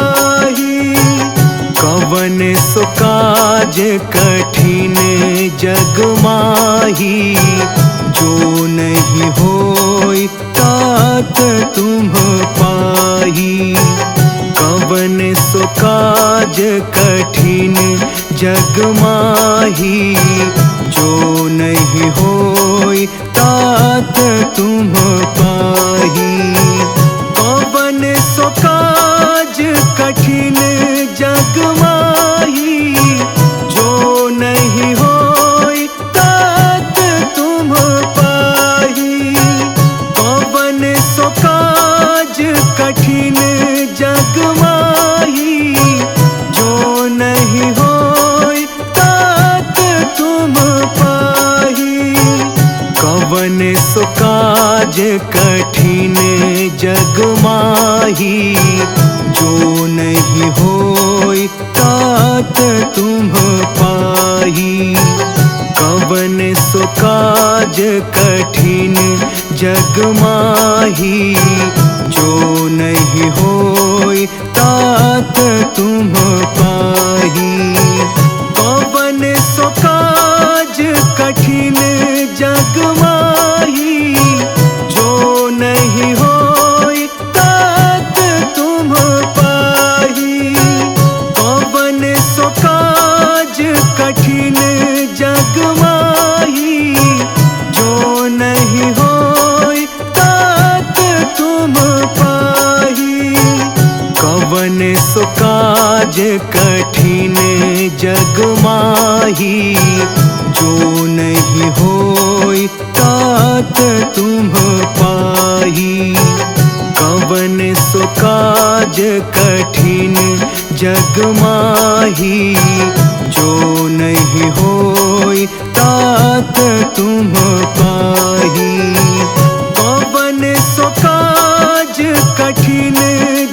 पाही। कवन सो काज कठिन जग माही, जो नहीं होई तात तुम पाही। कवन सो काज कठिन जग माही, जो नहीं होई तात तुम पाही। कवन सो काज कठिन जग माही, जो नहीं होई तात तुम पाही। कवन सो काज कठिन जग माही, जो नहीं होई तात तुम पाही। कठिन जग माही, जो नहीं होई तात तुम पाही। कवन सो काज कठिन जग माही, जो नहीं होई तात तुम पाही। कवन सो काज कठिन जग माही, जो नहीं होई तात तुम पाही। कवन सो काज कठिन जग माही, जो नहीं होई तात तुम पाही। कवन सो काज कठिन जग माही, जो नहीं होई तात तुम पाही। कवन सो काज कठिन जग माही, जो नहीं होई तात तुम पाही। कवन सो काज कठिन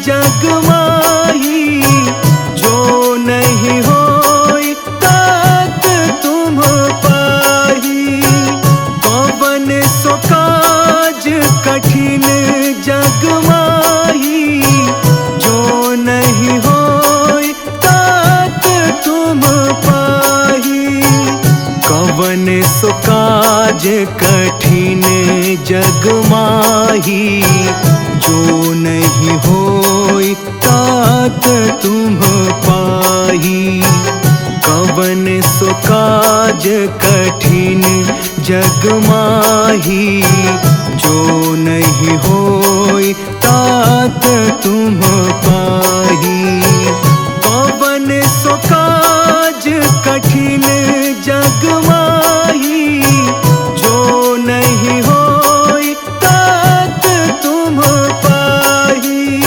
जग माही, जो नहीं होई तात तुम पाही। कवन सो काज कठिन जग माही, जो नहीं होई तात तुम पाही। कवन सो काज कठिन जग माही, जो नहीं होई तात तुम पाही। कवन सो काज कठिन जग माही, जो नहीं होई तात तुम पाही। कवन सो काज कठिन जग माही, जो नहीं होई तात तुम पाही।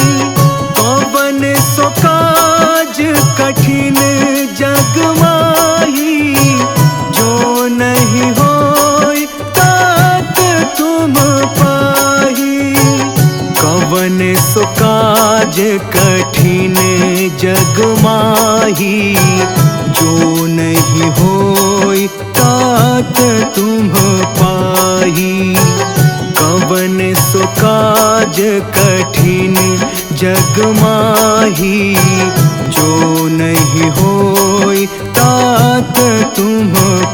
कवन सो काज कठिन जग माही, जो नहीं होई तात तुम पाही। कवन सो काज कठिन जग माही, जो नहीं होई तात तुम पाही। कवन सो काज कठिन जग माही, जो नहीं होई तात तुम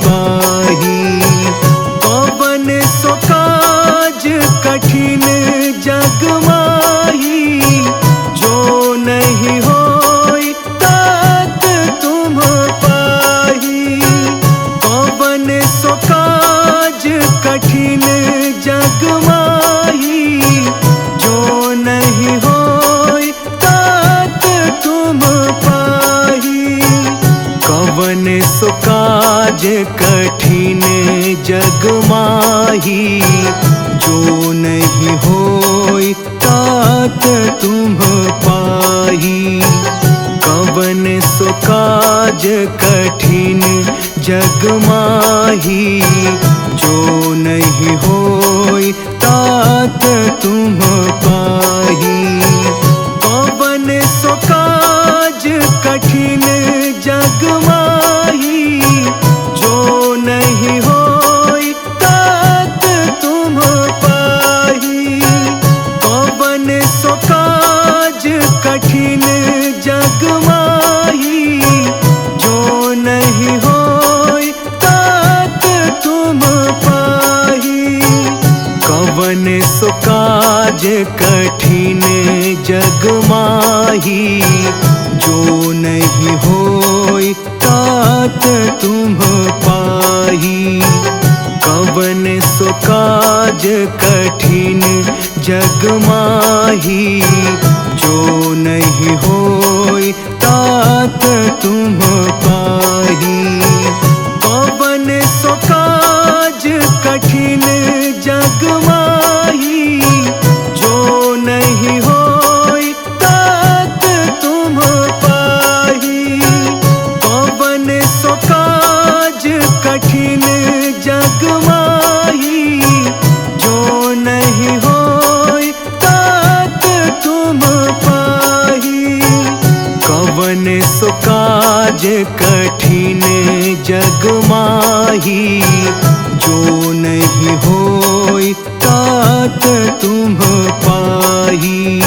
पाही। कवन सो काज कठिन जग माही, जो नहीं होई तात तुम पाही। कवन सो काज कठिन जग माही, जो नहीं होई तात तुम पाही। कवन सो काज कठिन जग माही, जो नहीं होई तात तुम पाही। कवन सो काज कठिन जग माही, जो नहीं होई तात तुम पाही। कवन सो काज कठिन जग माही, जो नहीं होई तात तुम पाही। कवन सो काज कठिन जग माही, जो नहीं होई तात तुम पाही। कवन सो काज कठिन जग माही, जो नहीं होई तात तुम पाही। कवन सो काज कठिन जग माही, जो नहीं होई तात तुम पाही। कवन सो काज कठिन जग माही, जो नहीं होई तात तुम पाही। कवन सो काज कठिन जग माही, जो नहीं कठिन जग माही, जो नहीं होई तात तुम पाही।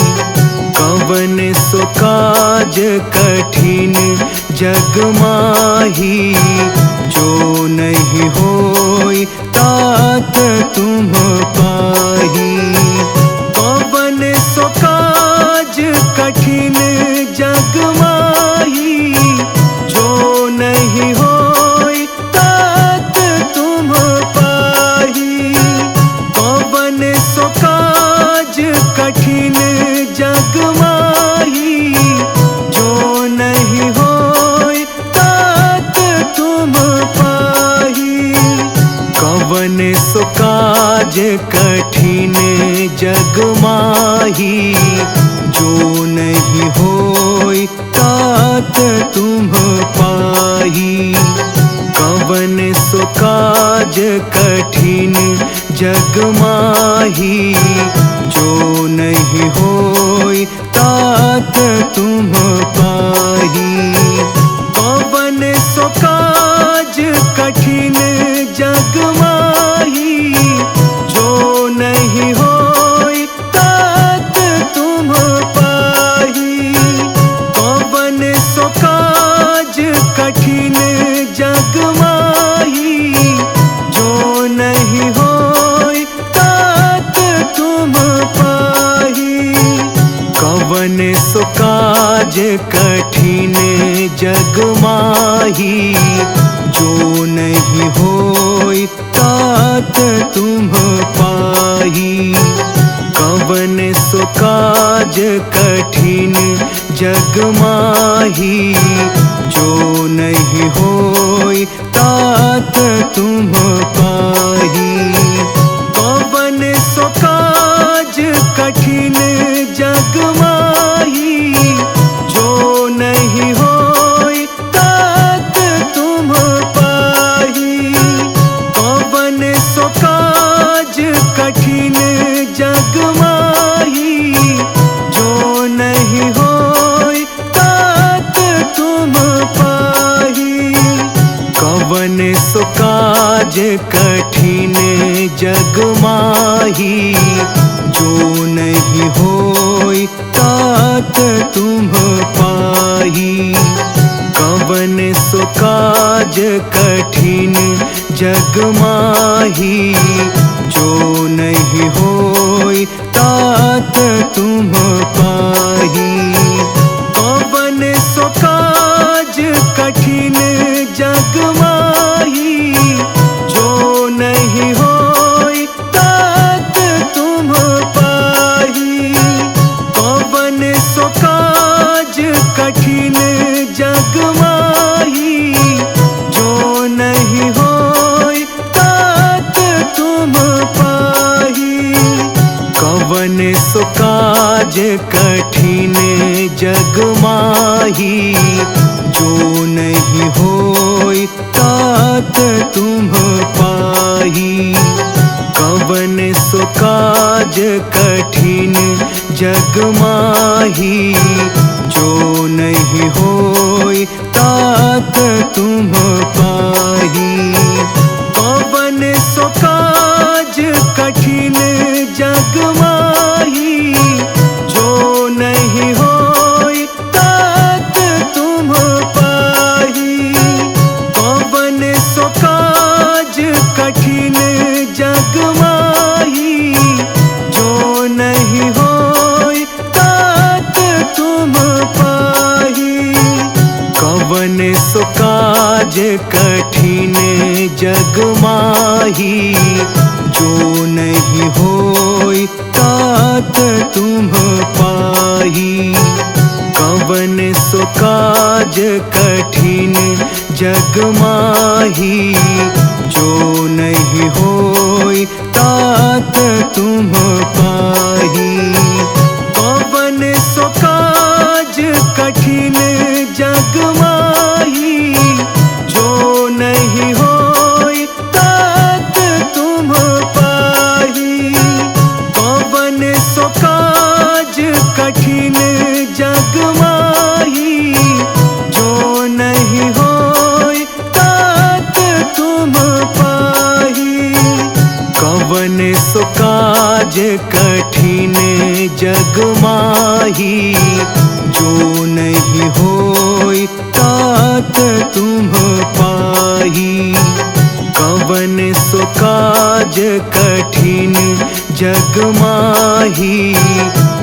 कवन सो काज कठिन जग माही, जो नहीं होई तात तुम पाही। कवन सो काज कठिन जग माही, जो नहीं होई तात तुम पाही। कवन सो काज कठिन जग माही, जो नहीं होई तात तुम पाही। कवन सो काज कठिन जग माही, जो नहीं होई तात तुम पाही। कवन सो काज कठिन जग माही, जो नहीं होई तात तुम पाही। कवन सो काज कठिन जग माही, जो नहीं होई तात तुम पाही। कवन सो काज कठिन जग माही, जो नहीं होई तात तुम पाही। कवन सो काज कठिन जग माही, जो नहीं होई तात तुम पाही। कवन सो काज कठिन जग माही, जो नहीं होई तात तुम पाही। कवन सो काज कठिन जग माही, जो नहीं होई तात तुम पाही। कवन सो काज कठिन जग माही, जो नहीं होई तात तुम पाही। कवन सो काज कठिन जग माही, जो नहीं होई तात तुम पाही। कवन सो काज कठिन जग माही, जो नहीं होई तात तुम पाही। कवन सो काज कठिन जग माही, जो नहीं होई तात तुम पाही। कवन सो काज कठिन जग माही, जो नहीं होई तात तुम पाही। कवन सो काज कठिन जग माही, जो नहीं होई तात तुम पाही। कवन सो काज कठिन जग माही, जो नहीं होई तात तुम पाही। कवन सो काज कठिन जग माही, जो नहीं होई तात तुम पाही। कवन सो काज कठिन जग माही, जो नहीं होई तात तुम पाही। कवन सो काज कठिन जग माही, जो नहीं होई तात तुम पाही। कवन सो काज कठिन जग माही, जो नहीं होई तात तुम पाही। कवन सो काज कठिन जग माही, जो नहीं होई तात तुम पाही। कवन सो काज कठिन जग माही, जो नहीं होई कठिन जग माही, जो नहीं होई तात तुम पाही। कवन सो काज कठिन जग माही,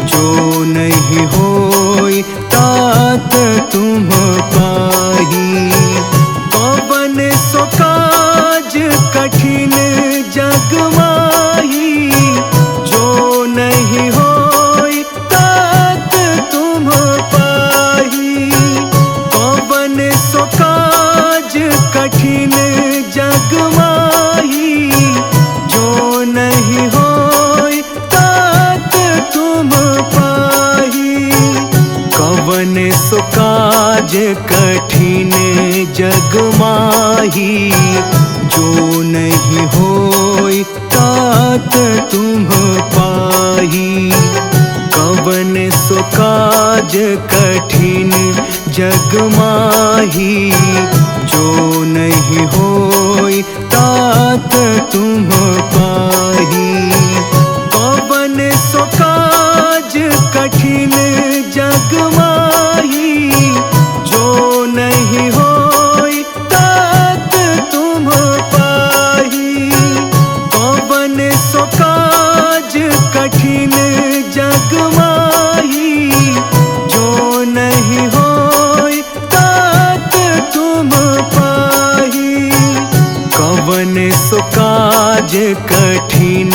जो नहीं होई तात तुम पाही। कवन सो काज कठिन जग माही, जो नहीं होई तात तुम पाही। कवन सो काज कठिन जग माही, जो नहीं होई तात तुम पाही। कवन सो काज कठिन जग माही, जो नहीं होई तात तुम पाही। कवन सो काज कठिन जग माही, जो नहीं होई तात तुम पाही। कवन सो काज कठिन जग माही, जो नहीं होई तात तुम पाही। कवन सो काज कठिन जग माही, जो नहीं होई तात तुम पाही। कवन सो काज कठिन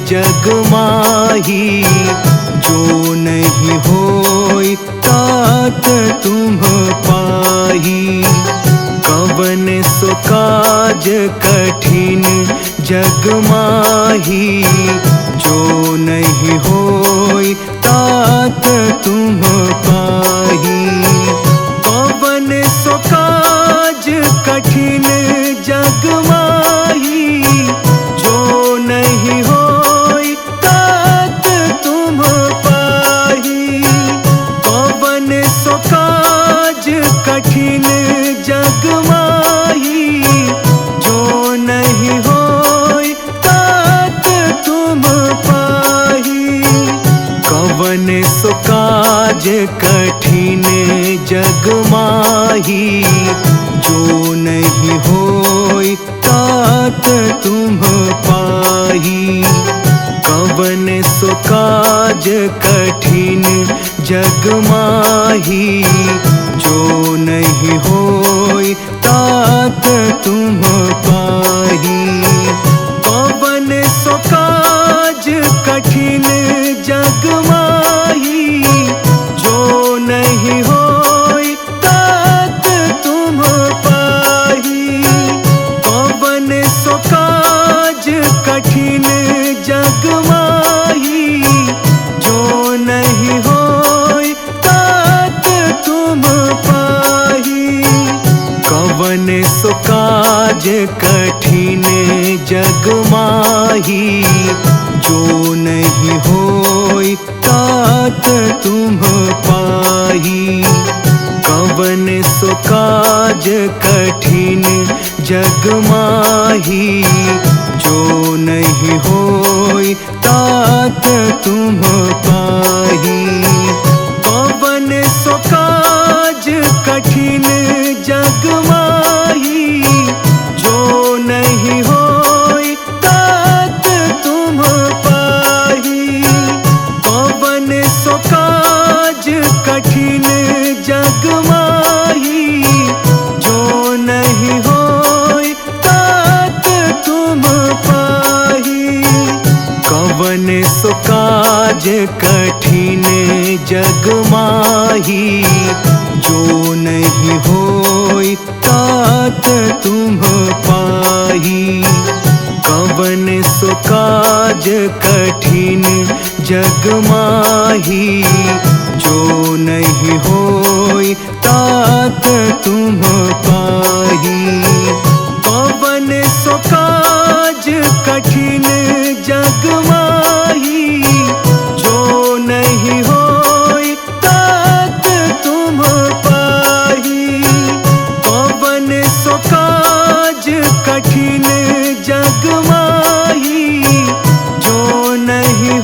जग माही, जो नहीं होई तात तुम पाही। कवन सो काज कठिन जग माही, जो नहीं होई तात तुम पाही। कवन सो काज कठिन जग माही, जो नहीं होई तात तुम पाही। कवन सो काज कठिन जग माही, जो नहीं होई तात तुम पाही। कवन सो काज कठिन जग माही, जो नहीं होई तात तुम पाही। कवन सो काज कठिन जग माही, जो नहीं होई तात तुम पाही। कवन सो काज कठिन जग माही, जो नहीं होई तात तुम पाही। कवन सो काज कठिन जग माही, जो नहीं होई तात तुम पाही। कवन सो काज कठिन जग माही, जो नहीं होई तात तुम पाही। कवन सो काज कठिन जग माही, जो नहीं होई तात तुम पाही। कवन सो काज कठिन जग माही, जो नहीं होई तात तुम पाही। कवन सो काज कठिन जग माही, जो नहीं होई तात तुम पाही। कवन सो काज कठिन जग माही, जो नहीं होई तात तुम पाही। कवन सो काज कठिन जग माही, जो नहीं होई तात तुम पाही। कवन सो काज कठिन जग माही, जो नहीं होई तात तुम पाही। कवन सो काज कठिन जग माही, जो नहीं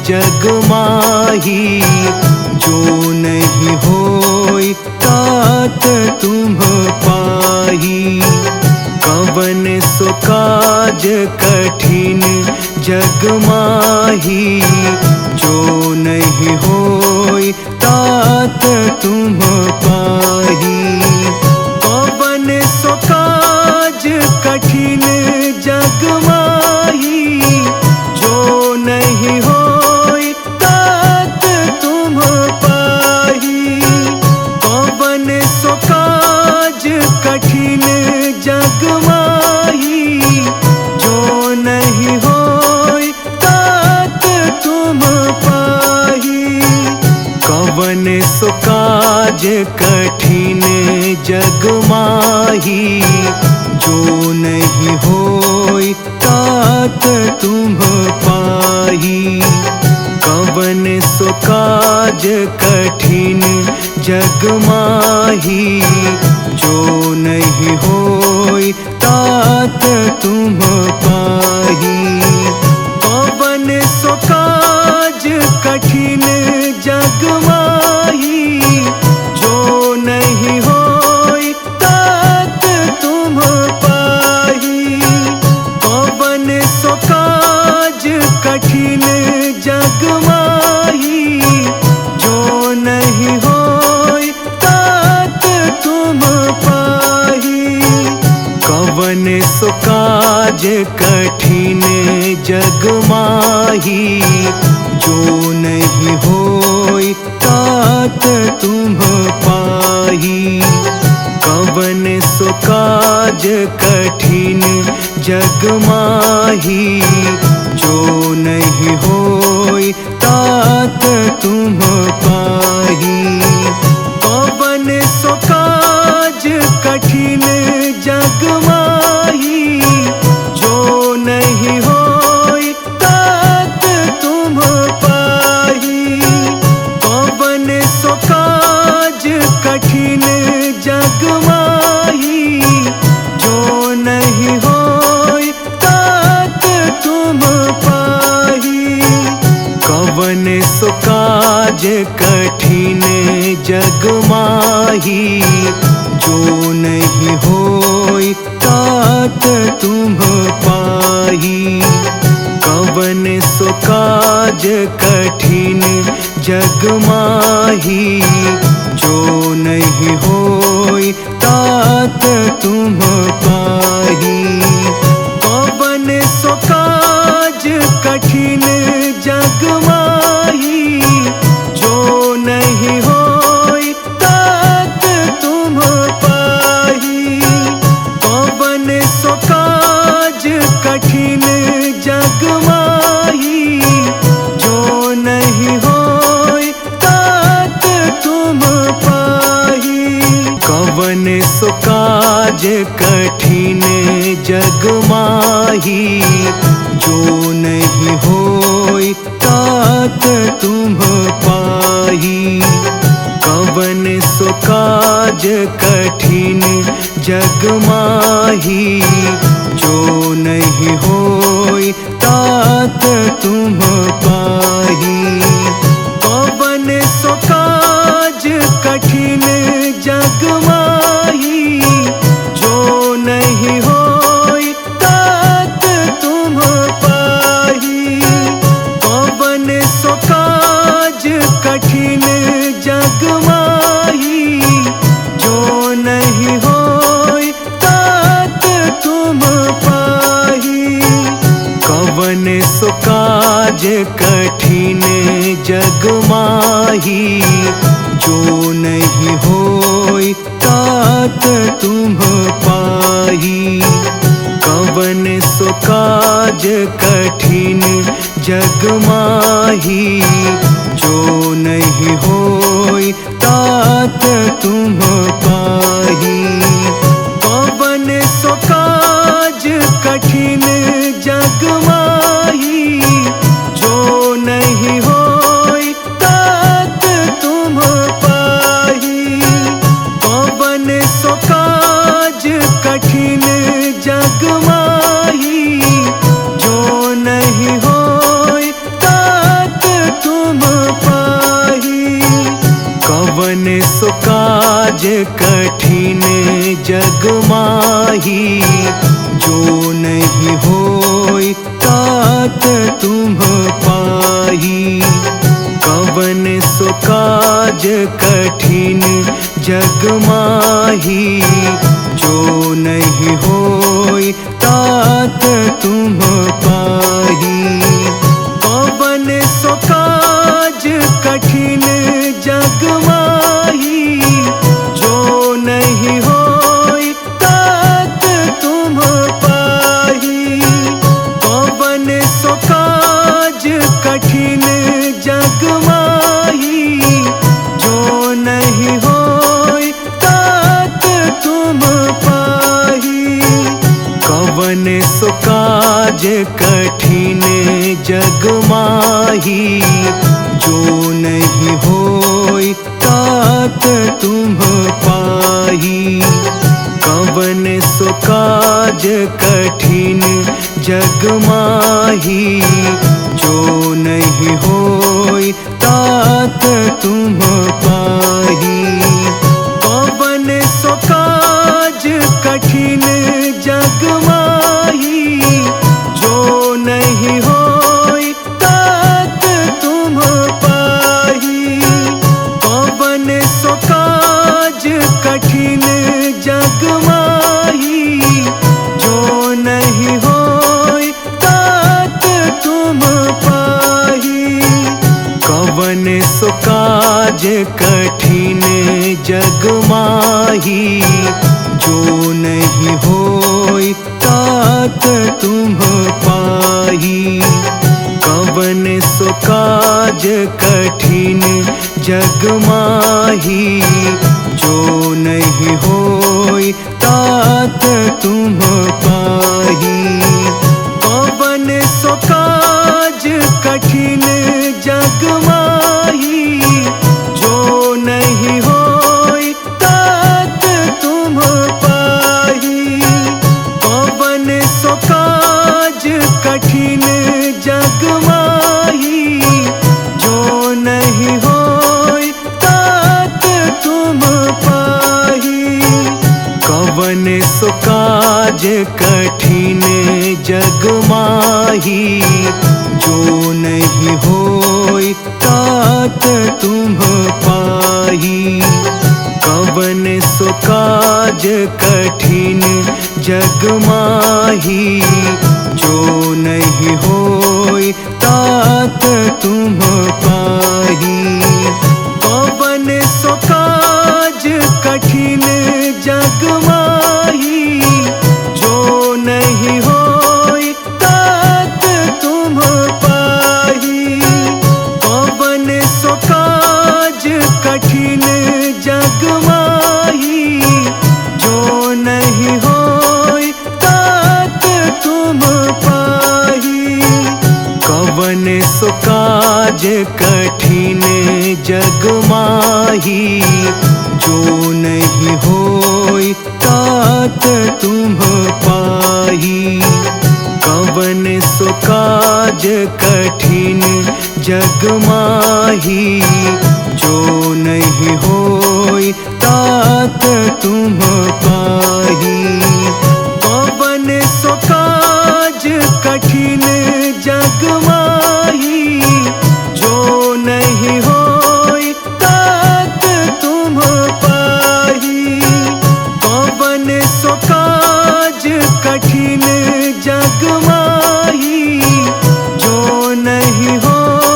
जग माही, जो नहीं होई तात तुम पाही। कवन सो काज कठिन जग माही, जो नहीं होई तात तुम पाही। कवन सो काज कठिन जग माही, जो नहीं होई तात तुम पाही। कवन सो काज कठिन जग माही, जो नहीं होई तात तुम पाही। कवन सो काज कठिन जग माही, जो नहीं होई तात तुम पाही। कवन सो काज कठिन जग माही, जो नहीं होई तात तुम पाही। कवन सो काज कठिन जग माही, जो नहीं होई तात तुम पाही। कवन सो काज कठिन जग माही, जो नहीं होई तात तुम पाही। कवन सो काज कठिन जग माही, जो नहीं होई तात तुम पाही। कवन सो काज कठिन जग माही, जो नहीं होई तात तुम पाही। कवन सो काज कठिन जग माही, जो नहीं होई तात तुम पाही। कवन सो काज कठिन जग माही, जो नहीं होई तात तुम पाही। कवन सो काज कठिन जग माही, जो नहीं होई तात तुम पाही। कवन सो काज कठिन जग माही, जो नहीं होई तात तुम पाही। कवन सो काज कठिन जग माही, जो नहीं होई तात तुम पाही। कवन सो काज कठिन जग माही, जो नहीं होई तात तुम पाही। कवन सो काज कठिन जग माही, जो नहीं होई तात तुम पाही। कवन सो काज कठिन जग माही, जो नहीं होई तात तुम पाही। कवन सो काज कठिन जग माही, जो नहीं होई तात तुम पाही। कवन सो काज कठिन जग माही, जो नहीं होई तात तुम पाही। कवन सो काज कठिन जग माही, जो नहीं होई तात तुम पाही। कवन सो काज कठिन जग माही, जो नहीं होई तात तुम पाही। कवन सो काज कठिन जग माही, जो नहीं होई तात तुम पाही। कवन सो काज कठिन जग माही, जो नहीं होई तात सो काज कठिन जग माही, जो नहीं होई तात तुम पाही। कवन सो काज कठिन जग माही, जो नहीं होई तात तुम पाही। कवन सो काज कठिन जग माही, जो नहीं होई तात तुम पाही। कवन सो काज कठिन जग माही, जो नहीं होई तात तुम पाही। कवन सो काज कठिन जग माही, जो नहीं होई तात तुम पाही। कवन सो काज कठिन जग माही, जो नहीं होई तात तुम पाही। कवन सो काज कठिन जग माही, जो नहीं होई तात तुम पाही। कवन सो काज कठिन जग माही, जो नहीं होई तात तुम पाही। कवन सो काज कठिन जग माही, जो नहीं होई तात तुम पाही। कवन सो काज कठिन जग माही, जो नहीं होई तात तुम पाही। कवन सो काज कठिन जग माही, जो नहीं होई तात तुम पाही। कवन सो काज कठिन जग माही, जो नहीं होई तात तुम पाही। कवन सो काज कठिन जग माही, जो नहीं होई तात तुम पाही। कवन सो काज कठिन जग माही, जो नहीं होई तात तुम पाही। कवन सो काज कठिन जग माही, जो नहीं होई तात तुम पाही। कवन सो काज कठिन जग माही, जो नहीं होई तात तुम पाही। कवन सो काज कठिन जग माही, जो नहीं होई तात तुम पाही। कवन सो काज कठिन जग माही, जो नहीं होई तात तुम पाही। कवन सो काज कठिन जग माही, जो नहीं होई तात तुम पाही। कवन सो काज कठिन जग माही, जो नहीं होई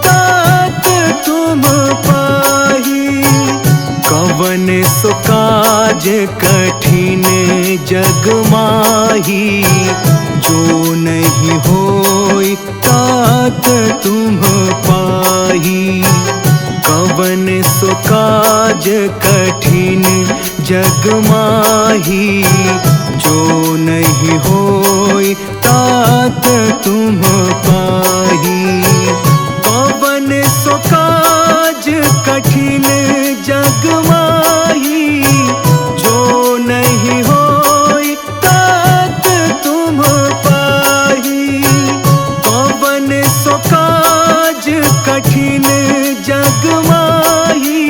तात तुम पाही। कवन सो काज कठिन जग माही, जो नहीं होई तात तुम पाही। कवन सो काज कठिन जग माही, जो नहीं होई तात तुम पाही। कवन सो काज कठिन जग माही, जो नहीं होई तात तुम पाही। कवन सो काज कठिन जग माही,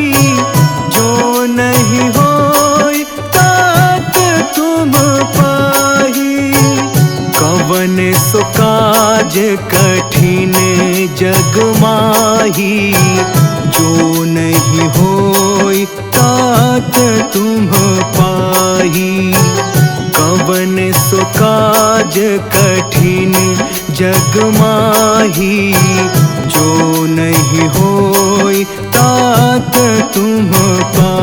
माही, जो नहीं होई तात तुम पाही। कवन सो काज कठिन जग माही, जो नहीं होई तात तुम पाही।